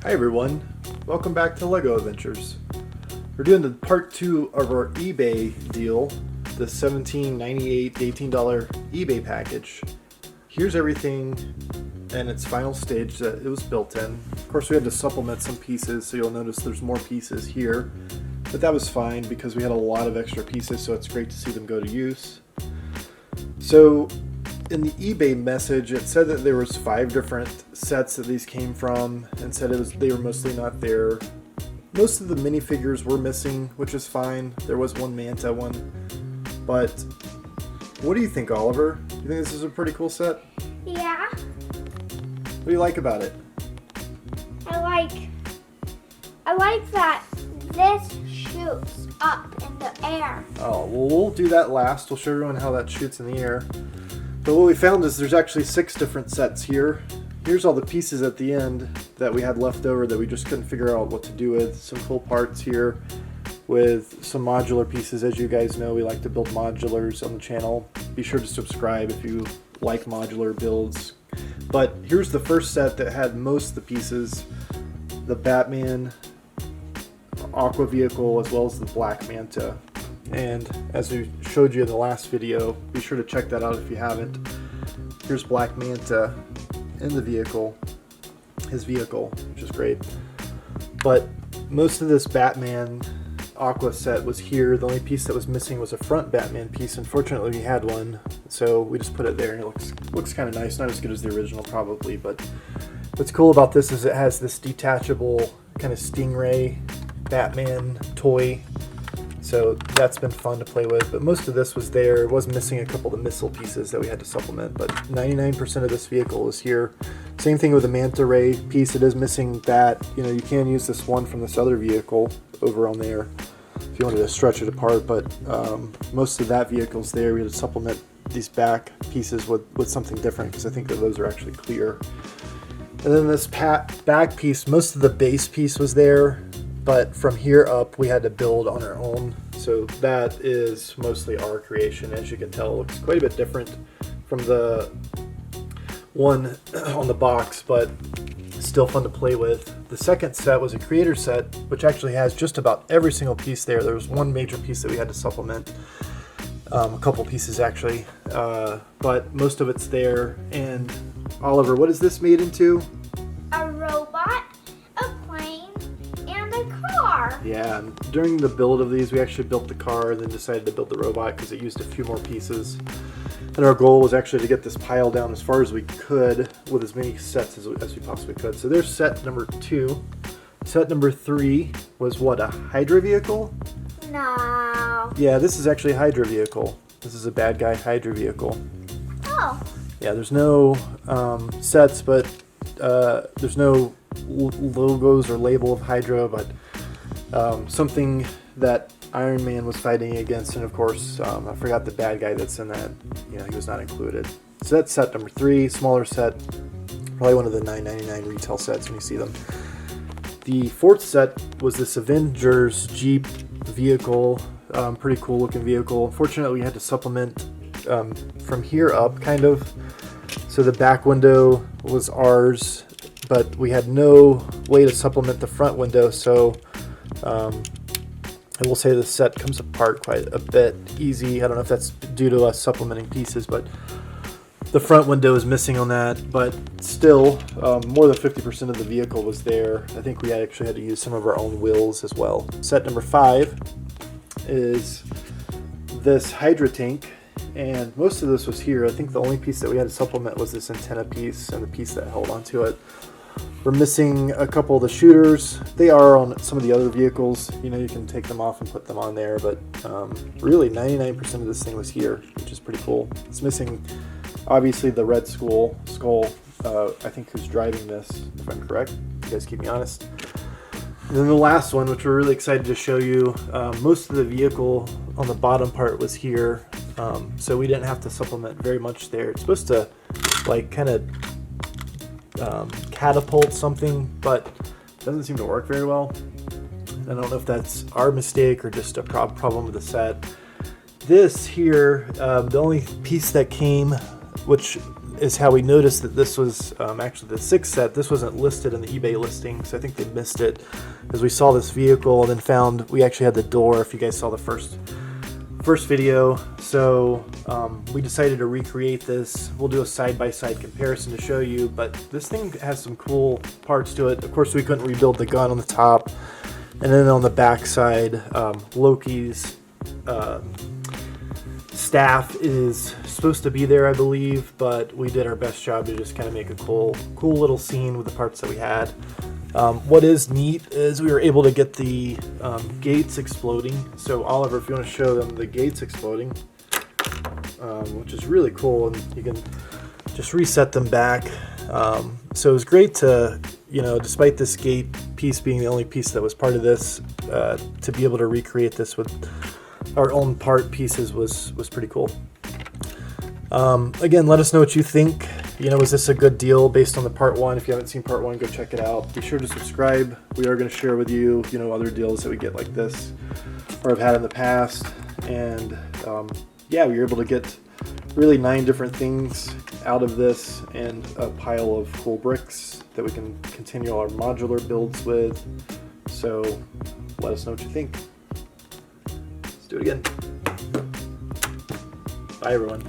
Hi everyone, welcome back to LEGO Adventures. We're doing the part 2 of our eBay deal, the $17.98 $18 eBay package. Here's everything in its final stage that it was built in. Of course we had to supplement some pieces, so you'll notice there's more pieces here. But that was fine because we had a lot of extra pieces, so it's great to see them go to use. So in the eBay message, it said that there was 5 different sets that these came from, and said they were mostly not there. Most of the minifigures were missing, which is fine. There was one Manta one, but what do you think, Oliver? Do you think this is a pretty cool set? Yeah. What do you like about it? I like that this shoots up in the air. Oh, well, we'll do that last. We'll show everyone how that shoots in the air. But what we found is there's actually 6 different sets here. Here's all the pieces at the end that we had left over that we just couldn't figure out what to do with. Some cool parts here with some modular pieces. As you guys know, we like to build modulars on the channel. Be sure to subscribe if you like modular builds. But here's the first set that had most of the pieces. The Batman Aqua vehicle as well as the Black Manta. And as we showed you in the last video, be sure to check that out if you haven't. Here's Black Manta in the vehicle, his vehicle, which is great. But most of this Batman Aqua set was here. The only piece that was missing was a front Batman piece. Unfortunately, we had one, so we just put it there, and it looks kind of nice. Not as good as the original, probably, but what's cool about this is it has this detachable kind of Stingray Batman toy. So that's been fun to play with, but most of this was there. It was missing a couple of the missile pieces that we had to supplement, but 99% of this vehicle is here. Same thing with the Manta Ray piece. It is missing that. You know, you can use this one from this other vehicle over on there if you wanted to stretch it apart, but most of that vehicle's there. We had to supplement these back pieces with something different because I think that those are actually clear. And then this back piece, most of the base piece was there, but from here up we had to build on our own. So that is mostly our creation. As you can tell, it looks quite a bit different from the one on the box, but still fun to play with. The second set was a creator set, which actually has just about every single piece there. There was one major piece that we had to supplement, a couple pieces actually, but most of it's there. And Oliver, what is this made into? A robot, a plane, and a car. Yeah, and during the build of these, we actually built the car and then decided to build the robot because it used a few more pieces. And our goal was actually to get this pile down as far as we could with as many sets as we possibly could. So there's set number 2. Set number 3 was what, a Hydra vehicle? No. Yeah, this is actually a Hydra vehicle. This is a bad guy Hydra vehicle. Oh. Yeah, there's no sets, but there's no logos or label of Hydra, but something that Iron Man was fighting against, and of course I forgot the bad guy that's in that. You know, he was not included. So that's set number 3, smaller set, probably one of the $9.99 retail sets when you see them. The 4th set was this Avergers Jeep vehicle, pretty cool looking vehicle. Unfortunately, we had to supplement from here up, kind of. So the back window was ours, but we had no way to supplement the front window, so I will say the set comes apart quite a bit easy. I don't know if that's due to us supplementing pieces, but the front window is missing on that. But still, more than 50% of the vehicle was there. I think we actually had to use some of our own wheels as well. Set number 5 is this Hydra tank, and most of this was here. I think the only piece that we had to supplement was this antenna piece and the piece that held onto it. We're missing a couple of the shooters. They are on some of the other vehicles. You know, you can take them off and put them on there, but really 99% of this thing was here, which is pretty cool. It's missing, obviously, the Red Skull, I think, who's driving this, if I'm correct. You guys keep me honest. And then the last one, which we're really excited to show you, most of the vehicle on the bottom part was here, so we didn't have to supplement very much there. It's supposed to, like, kind of catapult something, but it doesn't seem to work very well. I don't know if that's our mistake or just a problem with the set. This here, the only piece that came, which is how we noticed that this was actually the 6th set. This wasn't listed in the eBay listing, so I think they missed it, as we saw this vehicle and then found we actually had the door, if you guys saw the first video. So we decided to recreate this. We'll do a side-by-side comparison to show you, but this thing has some cool parts to it. Of course, we couldn't rebuild the gun on the top, and then on the back side, Loki's staff is supposed to be there, I believe, but we did our best job to just kind of make a cool little scene with the parts that we had. What is neat is we were able to get the gates exploding. So Oliver, if you want to show them the gates exploding, which is really cool, and you can just reset them back. So it was great to, despite this gate piece being the only piece that was part of this, to be able to recreate this with our own part pieces was pretty cool. Again, let us know what you think. Was this a good deal based on the part 1? If you haven't seen part 1, go check it out. Be sure to subscribe. We are going to share with you, other deals that we get like this or have had in the past. And yeah, we were able to get really 9 different things out of this and a pile of cool bricks that we can continue our modular builds with. So let us know what you think. Let's do it again. Bye, everyone.